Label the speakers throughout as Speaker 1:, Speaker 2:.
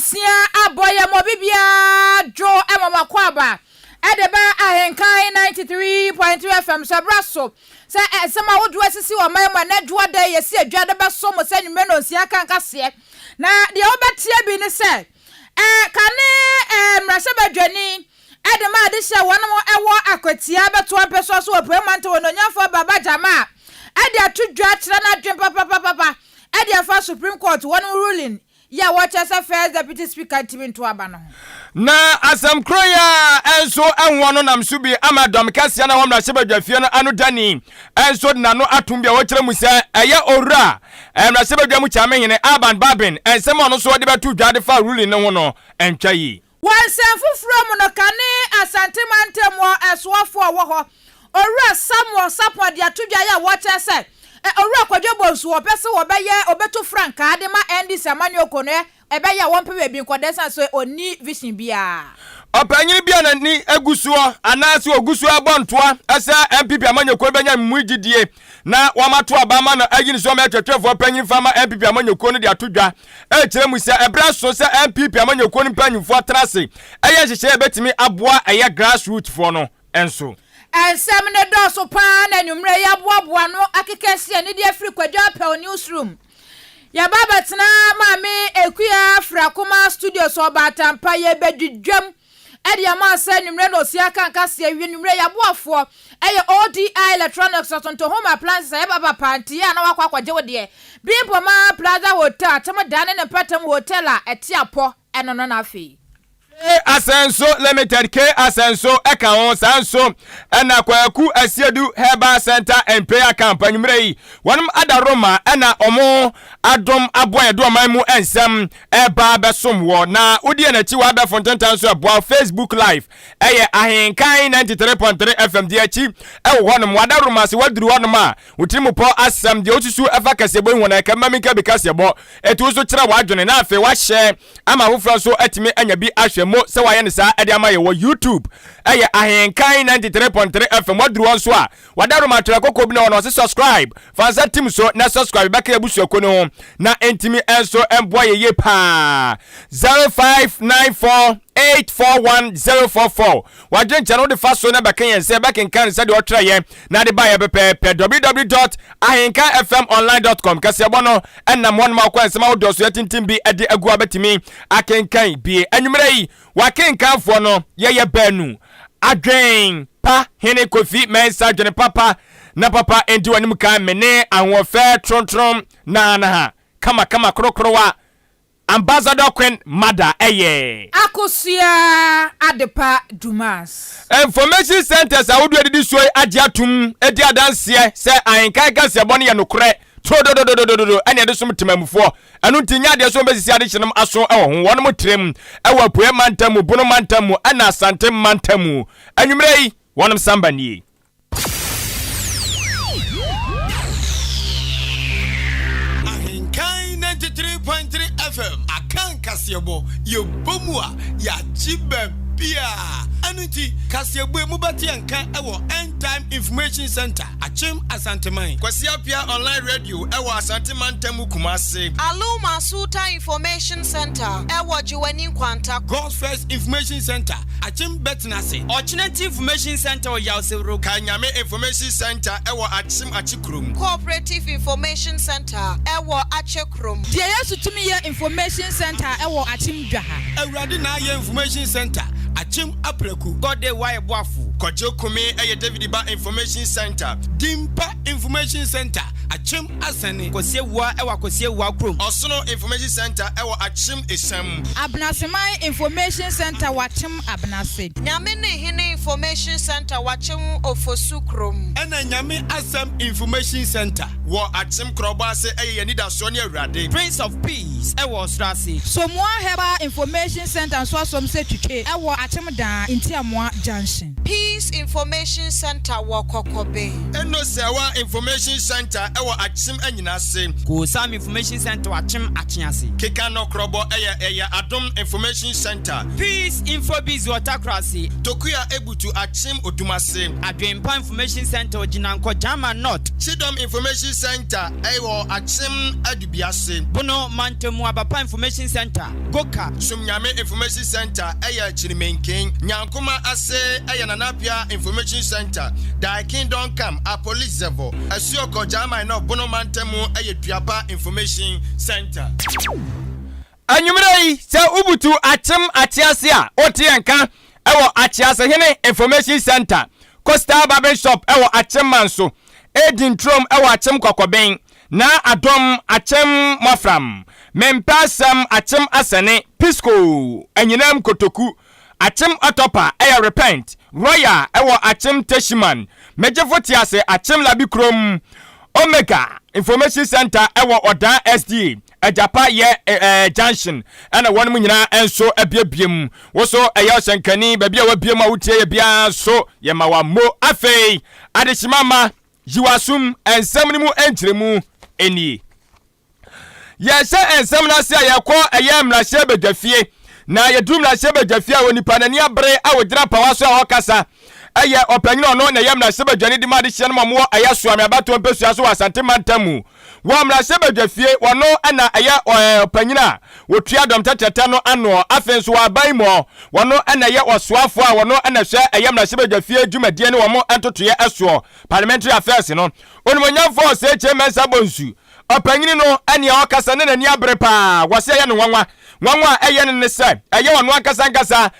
Speaker 1: Asia aboya mobibia jo emamakwaba edeba ahenkan 93.3FM sabraso se sema wodu asisi o mama na dwo da yesi adwade be so mo se nwumre no sia kan kase na de obetie bi ne se kane mrase badwani edema ade hye wono ewo akwatia beto apeso so opemante wononyafo baba jama ade atudwa kire na dwen papa ade afa Supreme Court one ruling ya watches a first deputy speaker timin to abano
Speaker 2: na asam kroya enso enwono namsubi amadom kasia na wamra sebadwafie no anu dani enso na no atumbia wo kire mu se eye ora emra sebadwa mu chamehene aban babin ensem ono so de betu dwade fa ruling no ho no entwa yi
Speaker 1: wansanfufuro mu no kane asantemantemo esoafo wo ho ora Samuel Sapo de atudwa ya watches owura kwadwebonsu opese wo beye obeto franka ade ma endi samani okono ebeye won pe bi nkodesa so oni vision bia
Speaker 2: opanyin bia na ni egusuo anase ogusuo abontoa asa MPP amanyeko benya mmugidie na wamato abama na agini so metwetwefo opanyin fama MPP amanyeko no de atodwa kire mu se ebra so se MPP amanyeko no panyimfo trase eye hyehye ebetimi aboa eye grassroots fo no enso
Speaker 1: Semne doso pa na nwumre ya boaboa no akekese ne de afri kwadwa pa newsroom ya baba tena maame ekuya Frakoma studios obatampa ye bedwudwam ede ama se nwumre no sia kan kase awie nwumre ya boafo eye ODI electronics to home appliances ya baba panti ya na wakwaje wode Bimpo ma Plaza Hotel tamadane ne patam hotel a etiapo eno no na afi
Speaker 2: Asenso limited K Asenso eka on sanso ena kwaku asiedu herbal center and prayer camp anwumrei wanum adaroma ena omo adom aboye do manmu ensem eba besom wo na odie na chi wa be fontentan so abo Facebook live eye ahenkan 93.3 FM di achi ewo wanum wadaroma se waduru wanum a wotirimu po asem de otusu efa kasebo wona ka mamika be kasebo etu so kira wadwene na afi wa hye ama hofra so atimi anya bi ahwe mo se waye ne sa ade amaye wo YouTube eye ahenkan 93.3 FM waduru won so a wadaroma tura kokko bi na wona se subscribe fansa team so na subscribe back ebusuako ne ho na entimi enso emboye ye pa 0594841044 wajen channel de faso na bakan yen se back kan se de otra ye na de ba ye pepe www.ahenkanfmonline.com kasebo no enam won ma kwa ensema wo doso yatintim bi ade agu abetimi akenkan bi anwumre yi wakenkanfo no ye banu adwen pa hene kofi mensa dwene papa na papa enti wanim kan mene anwofe trontrom na ha kama krokrowa Ambassador Queen Mada eye
Speaker 1: Akosia Adepa Dumas
Speaker 2: Information Centers awudu edidi so agiatum edi adanse se Ahenkan Kasiebo ne nokore trodododododo ene ade som temamufo anu ntinya de so besisi ade hyenem aso ewo ho wonmo trem ewo apoe mantamu bunu mantamu ana asante mantamu anwumrei wonom sambanie
Speaker 3: Ahenkan 93.3 FM Akan Kasiebo ye bomua ya chibebia anuti Kasiebo mubati ankan ewo End Time Information Center Achim Asanteman Kwasiapia online radio ewo Asanteman Temu Kumase
Speaker 4: Aluma Suta Information Center ewo Jiwani Kwanta
Speaker 3: God's First Information Center Achim Betnase
Speaker 5: Alternative Information Center o Yausero
Speaker 3: Kanyame Information Center ewo Achim Achikrum
Speaker 4: Cooperative Information Center ewo Achekrum
Speaker 1: Die yesu tumi ye Information Center ewo Achim Dwaha
Speaker 3: Awurade na ye Information Center Achim Apreku
Speaker 5: Gode waye boafu
Speaker 3: Kojokome eye David Ba Information Center Dimpa Information Center Achim Asane
Speaker 5: Kosiewa ewa Kosiewa krom
Speaker 3: Osono Information Center ewa Achim Esam
Speaker 1: Abnasemai Information Center wachim abnase
Speaker 4: Nyamene Hine Information Center wachim Ofosukrum
Speaker 3: Ena Nyame Asam Information Center wo Achim Krobase eye Nida Sonia Awurade
Speaker 5: Prince of Peace ewa Strasi
Speaker 1: Somoa Heba Information Center so som se twitwe ewo Achim Dan Intiamwa Junction
Speaker 4: Peace Information Center Wakokobe
Speaker 3: Eno Sewa Information Center ewa Achim Anyinase
Speaker 5: Kusam Information Center wachim Achiase
Speaker 3: Keka no Krobo eye Adom Information Center
Speaker 5: Peace Infobiz Watakrasi
Speaker 3: Tokuya Ebutu Achim Odumase
Speaker 5: Adwempa Information Center Ojinanko Jama North
Speaker 3: Chidom Information Center ɛwɔ Achim Adubiase.
Speaker 5: Bono Mantemu Abapa Information Center. Goka.
Speaker 3: Sumnyame Information Center ɛyɛ Chirimenken. Nyankuma Ase ɛyɛ Nanapia Information Center. Dai Kingdom Come a Police Zevo. Asioko Jama no Bono Mantemu ɛyɛ Duapa Information Center.
Speaker 2: Anyumrei se ubutu Achim Atiase a otienka ewo Atiase hene Information Center. Costa Barber Shop ewo Achim Manso. Edin Trom ewo Achim Kokoben. Na Adom Achim Mafram. Mempasam Achim Asane Pisco. Enyinam Kotoku. Achim Atopa eya Repent. Roya ewo Achim Teshiman. Mejefo Tiase Achim Labikrom. Omega Information Center ewo Odan SD. Ajapa ye junction ana won mu nyina enso abiabiem wo so eya Shenkani ba bia wa biem a wotie ye bia so ye ma wa mo afei adeshimama jiwasum ensam ni mu enkyeremu eni ye se ensam na se ye ko eya mrahye badwafie na ye dum mrahye badwafie a woni panani abre a wogira pawaso a hokasa eye opanyina no na ye mrahye badwani di ma de hye no mo eya soame abato mpesua so wasante mantamu wa mrahye badwafie wono ana eye opanyina wotua dom tetete no ano afenso wa ban mo wono ana ye osoafo a wono ana hwe eye mrahye badwafie dwumadie ne wo mo entotoye eso parliamentary affairs no onimonyamfo se chemensa bonsu opanyini no ane okasa ne nani abre pa wase ye no nwanwa eye ne se eye wono akasa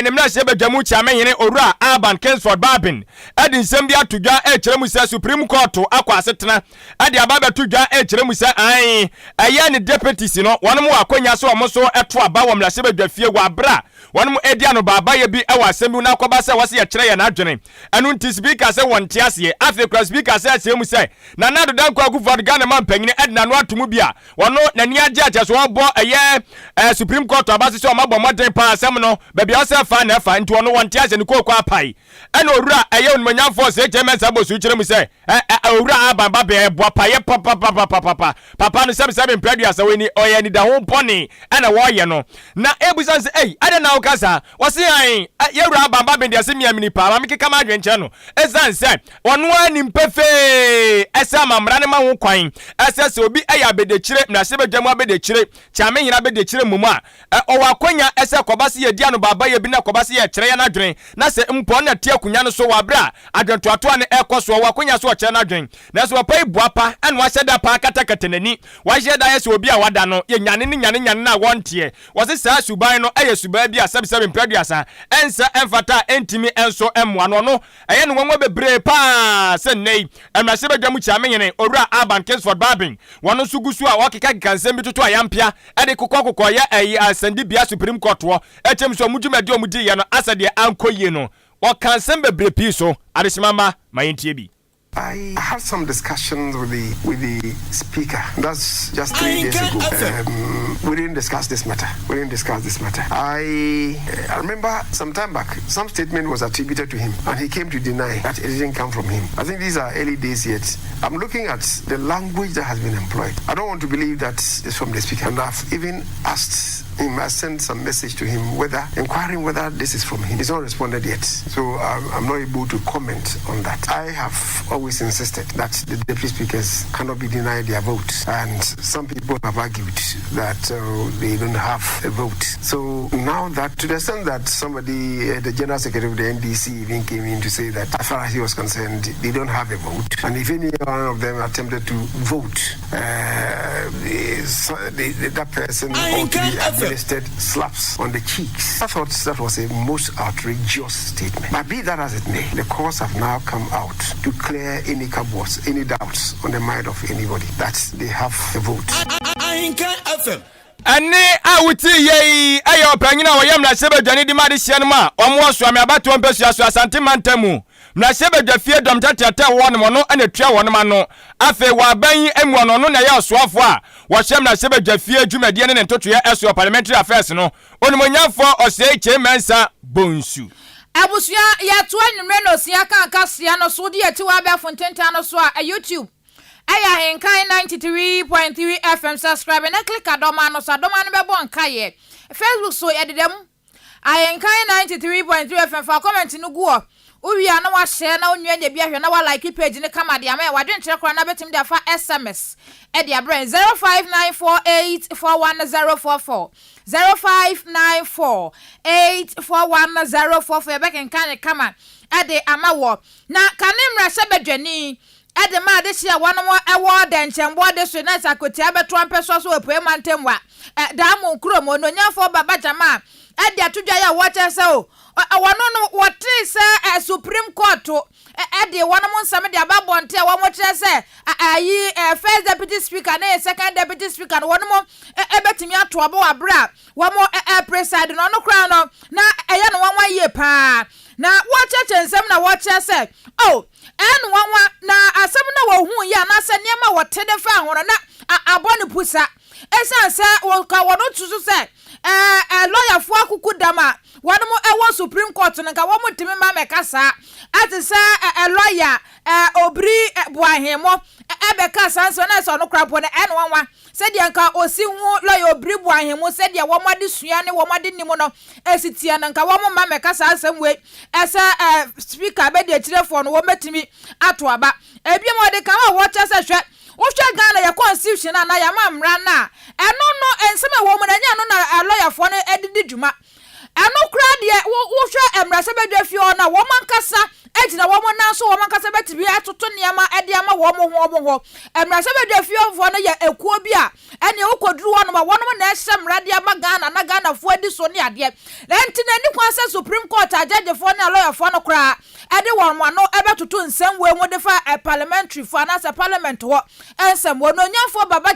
Speaker 2: ne mrahye badwamu chamehene owura Aban Kingsford Babin edi nsem bi atodwa kyeremu se Supreme Court akwasetena edi ababa todwa kyeremu se eye ne deputies no wono mo akonya so omo so eto aba wo mrahye badwafie wa bra wono mo edi ano baba ye bi ewa asem bi na akoba se wase ye kyere ye na adwene anu nti speaker se wonte ase afi kra speaker se kyeremu se na nado dan kwa Akufo-Addo Ghana man panyine edi na no atomu bia wono nani agye so wo eye Supreme Court abase se o mabɔ modern pa asem no ba bia se fa na fa nti wono wonte ase ne kokwa apai ena owura eye onimanyamfo se chemensa bosu kyeremu se owura ababa be boa paye papa no sebe mpradua weni oye ni da ho poni ena wo ye no na ebusan se ade na okasa wose ye owura ababa be de se miamini pa ma mekeka ma adwenche no esan se wono ani mpefe esa mamra ne ma ho kwan esa se obi eya bedekire na se bedwamu abedekire chame hina bedekire mumu a owakonya esa kobase ye dia no baba ye bi na kobase ye kyere ya na adwen na se mpo na tie akunya no so wabra adwentoato ne ekoso wakonya so kyere na adwen na so papa ibuapa ene wa hyeda pa katakatenani wa hyeda ye se obi a wada no ye nyane na wontie wose saa suban no eye suban bi a sebe mpaduasa ensa emfata entimi enso emwa no eye no wonwa bebre pa se nei emrase badwamu chamehene owura Aban Kingsford Babin wono sugusu a wakeka kansem bi toto ayampia ede kokoko ye asandi bia Supreme Court wo echem so mudwumade omudi ye no asade ankoye no wakansem bebre pi so adesimama mayentie bi.
Speaker 6: I had some discussions with the speaker. That's just 3 days ago. We didn't discuss this matter. I remember some time back, some statement was attributed to him, and he came to deny that it didn't come from him. I think these are early days yet. I'm looking at the language that has been employed. I don't want to believe that it's from the speaker, and I've even asked him, I sent some message to him inquiring whether this is from him. He's not responded yet, so I'm not able to comment on that. I have always insisted that the deputy speakers cannot be denied their vote, and some people have argued that they don't have a vote. So now that, to the extent that somebody, the general secretary of the NDC, even came in to say that as far as he was concerned, they don't have a vote, and if any one of them attempted to vote, that person ought to be administered slaps on the cheeks. I thought that was a most outrageous statement. But be that as it may, the courts have now come out to clear any cabos, any doubts on the mind of anybody that they have a vote.
Speaker 3: AHENKAN933FM.
Speaker 2: Ane awuti ye ayo panyina wo yemra sebedwane di made hye no ma omo so ame abato mpesua so asante mantamu mra sebedwafie dom tatete wo no no ane tua wo no ma no afe wa ban emu no no na ye osoafo a wo hye mra sebedwafie dwumade ne ntotoye eso parliamentary affairs no onimonyafo osei chemensa bonsu
Speaker 1: abusua ya to anwumre no sia kan kasia no so de ati wa ba fontenta no so a YouTube AHENKAN933FM subscribe and click adoma no so adoma no be bon kaye Facebook so yededem AHENKAN933.3FM for comment no go uwia na wa share na onua nya bia hwe na wa like page ne kama de ama wa dwenkyere kora na betim de afa SMS e de abrɛ 0594841044 0594841044 e bekenkan kama e de ama wo na kanemra se bedwani ede ma de hia wonom ewo de nchembo de so na sakoti abeto ampeso so opue mantemwa da mu kromo no nyafo baba jama ede atudwa ya wo chese o wono no wote se Supreme Court ede wonom nsam de ababonte wo mo chese ayi first deputy speaker na second deputy speaker wonom ebetimi ato abo abra wo mo preside no no kra no na eye no wanwa ye pa na wo cheche nsam na wo chese oh en wanwa na asem na wo hu ya na se niam wote de fa hono na abone pusa esa se wo ka wono tusu se lawyer fo akuku dama wono mo ewo Supreme Court nka wo mo timi ma mekasa ati se lawyer obri buahemo ebeka sanso na so no krapo na en wanwa se dia nka osi hu lawyer obri buahemo se dia wo made sua ne wo made nimo no esitia nka wo mo ma mekasa asem we esa speaker be de kirefo no wo metimi ato aba ebi mo de kan wo chese hwe wo hwe Ghana ya constitution na ya ma mra na eno no enseme wo mo na nya no na lawyer fo no edidi dwuma eno kra de wo hwe emra se bedwa fie na wo mankasa ejina wo mo na so wo mankasa betibi atoto niama ede ama wo mo ho emra se bedwa fie fo no ya ekuo bi a ene wo koduru wo no ma wo no na ehye mra de ama Ghana na Ghana fo edi so ne ade enti na ni kwa se Supreme Court judge fo na lawyer fo no kra ede wo mo no ebetoto nsem we mo de fa parliamentary fo na se parliament wo ensem wo no nyafo baba